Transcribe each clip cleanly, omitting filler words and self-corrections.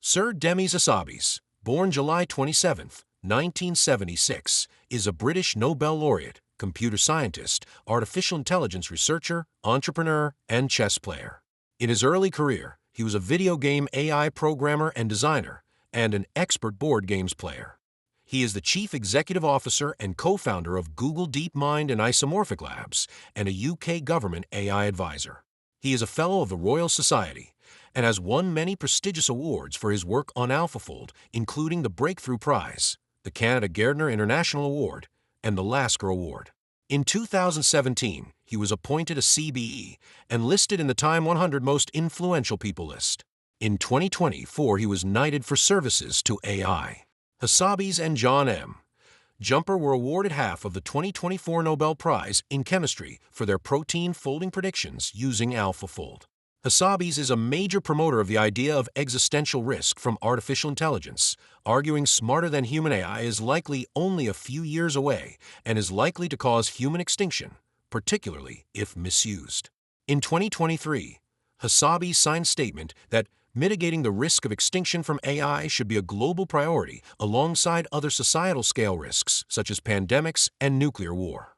Sir Demis Hassabis, born July 27, 1976, is a British Nobel laureate, computer scientist, artificial intelligence researcher, entrepreneur, and chess player. In his early career, he was a video game AI programmer and designer, and an expert board games player. He is the chief executive officer and co-founder of Google DeepMind and Isomorphic Labs, and a UK government AI advisor. He is a fellow of the Royal Society, and has won many prestigious awards for his work on AlphaFold, including the Breakthrough Prize, the Canada Gairdner International Award, and the Lasker Award. In 2017, he was appointed a CBE and listed in the Time 100 Most Influential People list. In 2024, he was knighted for services to AI. Hassabis and John M. Jumper were awarded half of the 2024 Nobel Prize in Chemistry for their protein folding predictions using AlphaFold. Hassabis is a major promoter of the idea of existential risk from artificial intelligence, arguing smarter-than-human AI is likely only a few years away and is likely to cause human extinction, particularly if misused. In 2023, Hassabis signed a statement that mitigating the risk of extinction from AI should be a global priority alongside other societal-scale risks such as pandemics and nuclear war.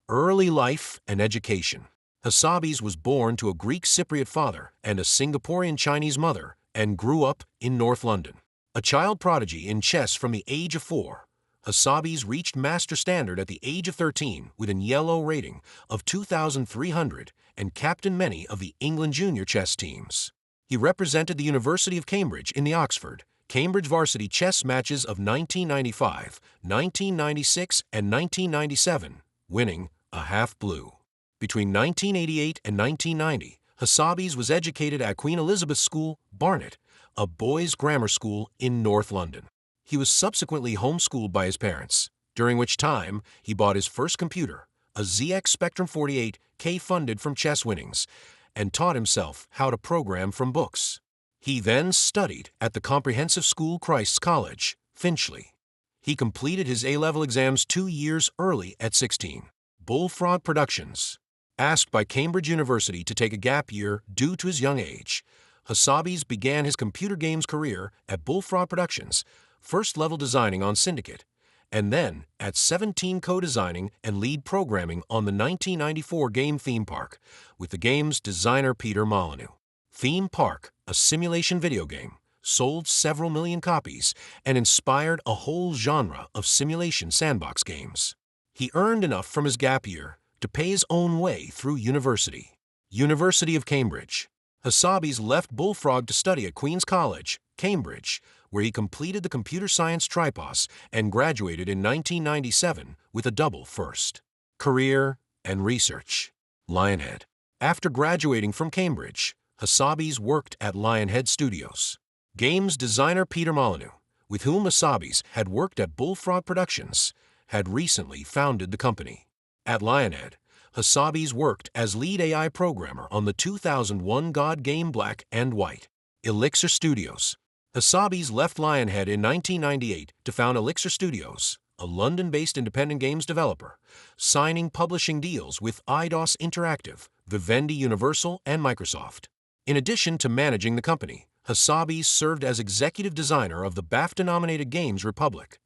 Early life and education. Hassabis was born to a Greek Cypriot father and a Singaporean Chinese mother and grew up in North London. A child prodigy in chess from the age of 4, Hassabis reached master standard at the age of 13 with an yellow rating of 2,300 and captained many of the England junior chess teams. He represented the University of Cambridge in the Oxford, Cambridge varsity chess matches of 1995, 1996, and 1997, winning a half blue. Between 1988 and 1990, Hassabis was educated at Queen Elizabeth School, Barnet, a boys' grammar school in North London. He was subsequently homeschooled by his parents, during which time he bought his first computer, a ZX Spectrum 48K funded from chess winnings, and taught himself how to program from books. He then studied at the Comprehensive School Christ's College, Finchley. He completed his A-level exams 2 years early at 16. Bullfrog Productions. Asked by Cambridge University to take a gap year due to his young age, Hassabis began his computer games career at Bullfrog Productions, first-level designing on Syndicate, and then at 17 co-designing and lead programming on the 1994 game Theme Park with the game's designer Peter Molyneux. Theme Park, a simulation video game, sold several million copies and inspired a whole genre of simulation sandbox games. He earned enough from his gap year to pay his own way through university. University of Cambridge. Hassabis left Bullfrog to study at Queen's College, Cambridge, where he completed the computer science tripos and graduated in 1997 with a double first. Career and research. Lionhead. After graduating from Cambridge, Hassabis worked at Lionhead Studios. Games designer Peter Molyneux, with whom Hassabis had worked at Bullfrog Productions, had recently founded the company. At Lionhead, Hassabis worked as lead AI programmer on the 2001 God game Black and White. Elixir Studios. Hassabis left Lionhead in 1998 to found Elixir Studios, a London-based independent games developer, signing publishing deals with Eidos Interactive, Vivendi Universal, and Microsoft. In addition to managing the company, Hassabis served as executive designer of the BAFTA-nominated games Republic,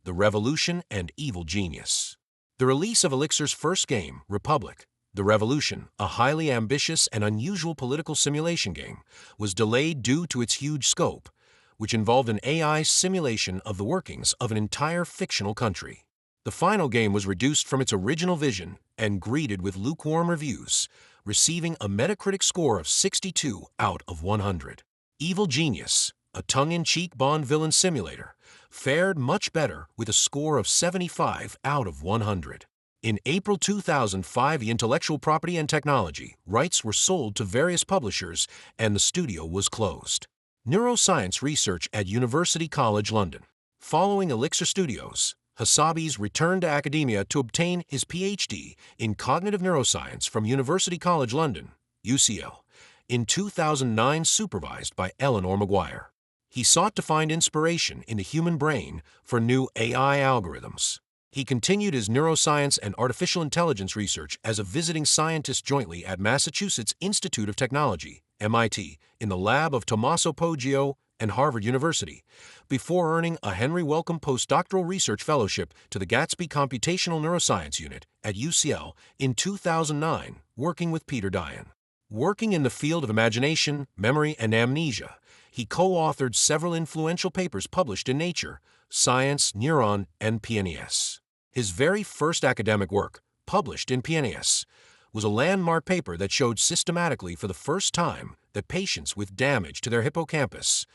The Revolution, and Evil Genius. The release of Elixir's first game, Republic, The Revolution, a highly ambitious and unusual political simulation game, was delayed due to its huge scope, which involved an AI simulation of the workings of an entire fictional country. The final game was reduced from its original vision and greeted with lukewarm reviews, receiving a Metacritic score of 62 out of 100. Evil Genius, a tongue-in-cheek Bond villain simulator, fared much better with a score of 75 out of 100. In April 2005, the intellectual property and technology rights were sold to various publishers and the studio was closed. Neuroscience research at University College London. Following Elixir Studios, Hassabis returned to academia to obtain his PhD in cognitive neuroscience from University College London, UCL, in 2009, supervised by Eleanor Maguire. He sought to find inspiration in the human brain for new AI algorithms. He continued his neuroscience and artificial intelligence research as a visiting scientist jointly at Massachusetts Institute of Technology, MIT, in the lab of Tommaso Poggio and Harvard University, before earning a Henry Wellcome Postdoctoral Research Fellowship to the Gatsby Computational Neuroscience Unit at UCL in 2009, working with Peter Dian. Working in the field of imagination, memory, and amnesia, he co-authored several influential papers published in Nature, Science, Neuron, and PNAS. His very first academic work, published in PNAS, was a landmark paper that showed systematically for the first time that patients with damage to their hippocampus,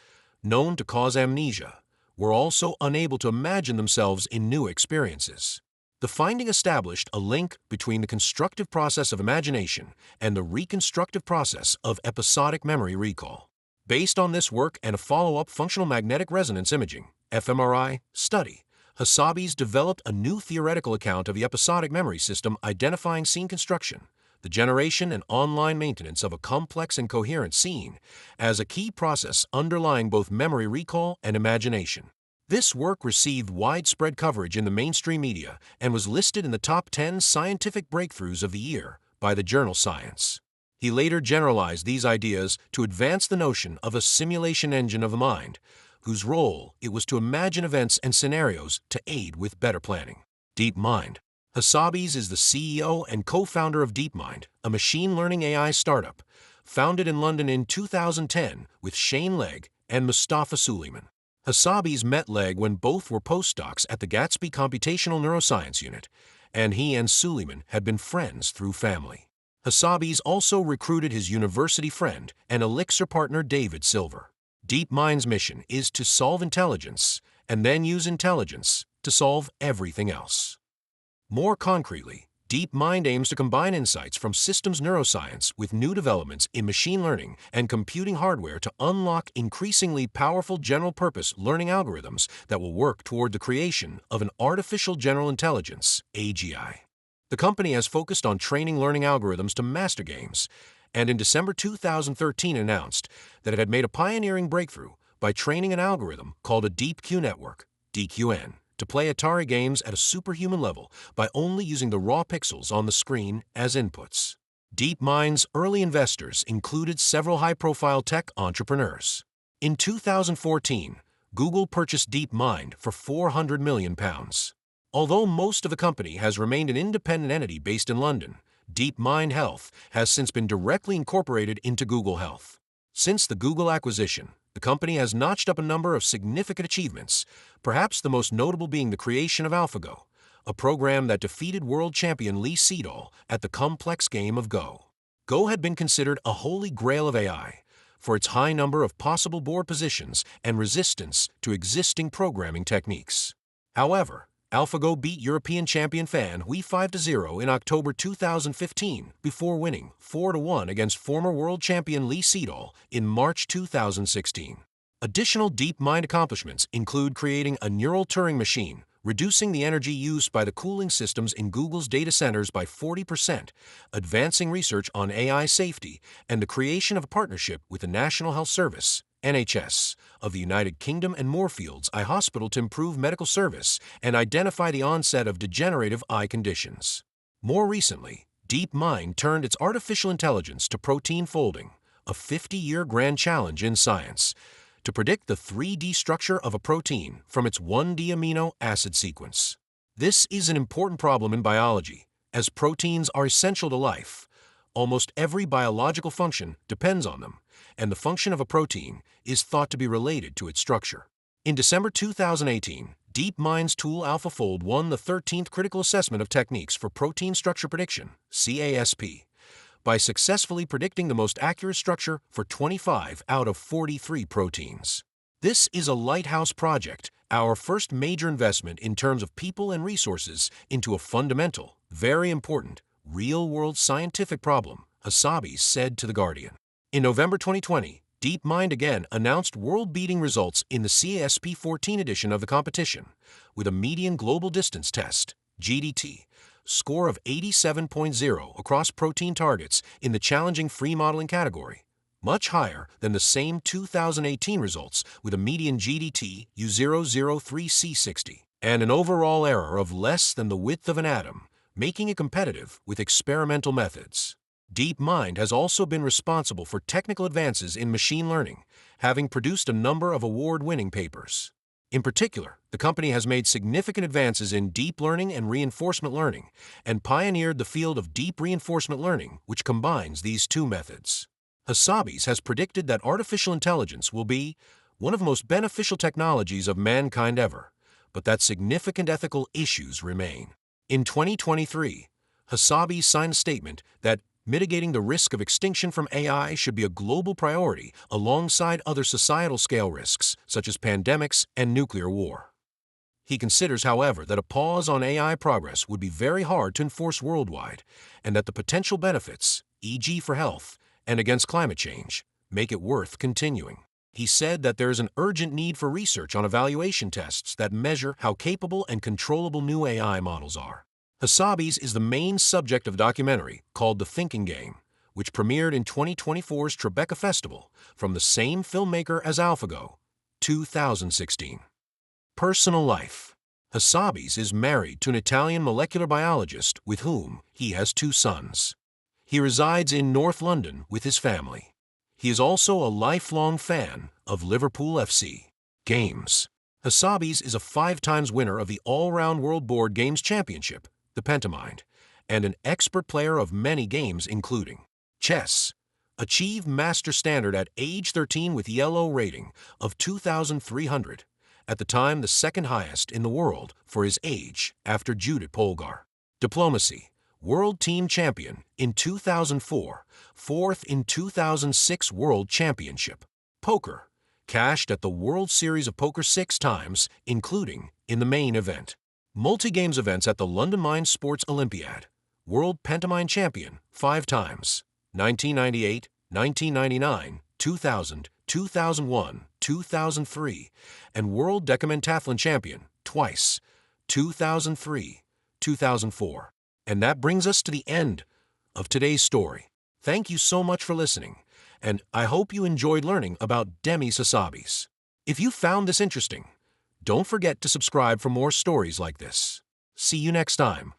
known to cause amnesia, were also unable to imagine themselves in new experiences. The finding established a link between the constructive process of imagination and the reconstructive process of episodic memory recall. Based on this work and a follow-up functional magnetic resonance imaging (fMRI) study, Hassabis developed a new theoretical account of the episodic memory system identifying scene construction, the generation and online maintenance of a complex and coherent scene, as a key process underlying both memory recall and imagination. This work received widespread coverage in the mainstream media and was listed in the top 10 scientific breakthroughs of the year by the journal Science. He later generalized these ideas to advance the notion of a simulation engine of the mind, whose role it was to imagine events and scenarios to aid with better planning. DeepMind. Hassabis is the CEO and co-founder of DeepMind, a machine learning AI startup, founded in London in 2010 with Shane Legg and Mustafa Suleyman. Hassabis met Legg when both were postdocs at the Gatsby Computational Neuroscience Unit, and he and Suleyman had been friends through family. Hassabis also recruited his university friend and Elixir partner David Silver. DeepMind's mission is to solve intelligence and then use intelligence to solve everything else. More concretely, DeepMind aims to combine insights from systems neuroscience with new developments in machine learning and computing hardware to unlock increasingly powerful general-purpose learning algorithms that will work toward the creation of an artificial general intelligence (AGI). The company has focused on training learning algorithms to master games, and in December 2013 announced that it had made a pioneering breakthrough by training an algorithm called a Deep Q network, DQN, to play Atari games at a superhuman level by only using the raw pixels on the screen as inputs. DeepMind's early investors included several high-profile tech entrepreneurs. In 2014, Google purchased DeepMind for £400 million. Although most of the company has remained an independent entity based in London, DeepMind Health has since been directly incorporated into Google Health. Since the Google acquisition, the company has notched up a number of significant achievements, perhaps the most notable being the creation of AlphaGo, a program that defeated world champion Lee Sedol at the complex game of Go. Go had been considered a holy grail of AI for its high number of possible board positions and resistance to existing programming techniques. However, AlphaGo beat European champion Fan Hui 5-0 in October 2015 before winning 4-1 against former world champion Lee Sedol in March 2016. Additional DeepMind accomplishments include creating a neural Turing machine, reducing the energy used by the cooling systems in Google's data centers by 40%, advancing research on AI safety, and the creation of a partnership with the National Health Service (NHS) of the United Kingdom and Moorfields Eye Hospital to improve medical service and identify the onset of degenerative eye conditions. More recently, DeepMind turned its artificial intelligence to protein folding, a 50-year grand challenge in science, to predict the 3D structure of a protein from its 1D amino acid sequence. This is an important problem in biology, as proteins are essential to life. Almost every biological function depends on them, and the function of a protein is thought to be related to its structure. In December 2018, DeepMind's tool AlphaFold won the 13th Critical Assessment of Techniques for Protein Structure Prediction (CASP) by successfully predicting the most accurate structure for 25 out of 43 proteins. This is a lighthouse project, our first major investment in terms of people and resources into a fundamental, very important, real-world scientific problem, Hassabis said to The Guardian. In November 2020, DeepMind again announced world-beating results in the CASP-14 edition of the competition, with a median global distance test, GDT, score of 87.0 across protein targets in the challenging free modeling category, much higher than the same 2018 results with a median GDT U003C60 and an overall error of less than the width of an atom, making it competitive with experimental methods. DeepMind has also been responsible for technical advances in machine learning, having produced a number of award-winning papers. In particular, the company has made significant advances in deep learning and reinforcement learning, and pioneered the field of deep reinforcement learning, which combines these two methods. Hassabis has predicted that artificial intelligence will be one of the most beneficial technologies of mankind ever, but that significant ethical issues remain. In 2023, Hassabis signed a statement that mitigating the risk of extinction from AI should be a global priority alongside other societal-scale risks, such as pandemics and nuclear war. He considers, however, that a pause on AI progress would be very hard to enforce worldwide, and that the potential benefits, e.g. for health and against climate change, make it worth continuing. He said that there is an urgent need for research on evaluation tests that measure how capable and controllable new AI models are. Hassabis is the main subject of a documentary called The Thinking Game, which premiered in 2024's Tribeca Festival from the same filmmaker as AlphaGo, 2016. Personal life. Hassabis is married to an Italian molecular biologist with whom he has 2 sons. He resides in North London with his family. He is also a lifelong fan of Liverpool FC. Games. Hassabis is a 5 times winner of the All-Round World Board Games Championship, the Pentamind, and an expert player of many games including chess. Achieved master standard at age 13 with yellow rating of 2,300, at the time the second highest in the world for his age after Judith Polgar. Diplomacy. World Team Champion in 2004, 4th in 2006 World Championship. Poker. Cashed at the World Series of Poker 6 times, including in the main event. Multi-games events at the London Mind Sports Olympiad. World Pentamind Champion 5 times, 1998, 1999, 2000, 2001, 2003, and World Decamentathlon Champion twice, 2003, 2004. And that brings us to the end of today's story. Thank you so much for listening, and I hope you enjoyed learning about Demis Hassabis. If you found this interesting, don't forget to subscribe for more stories like this. See you next time.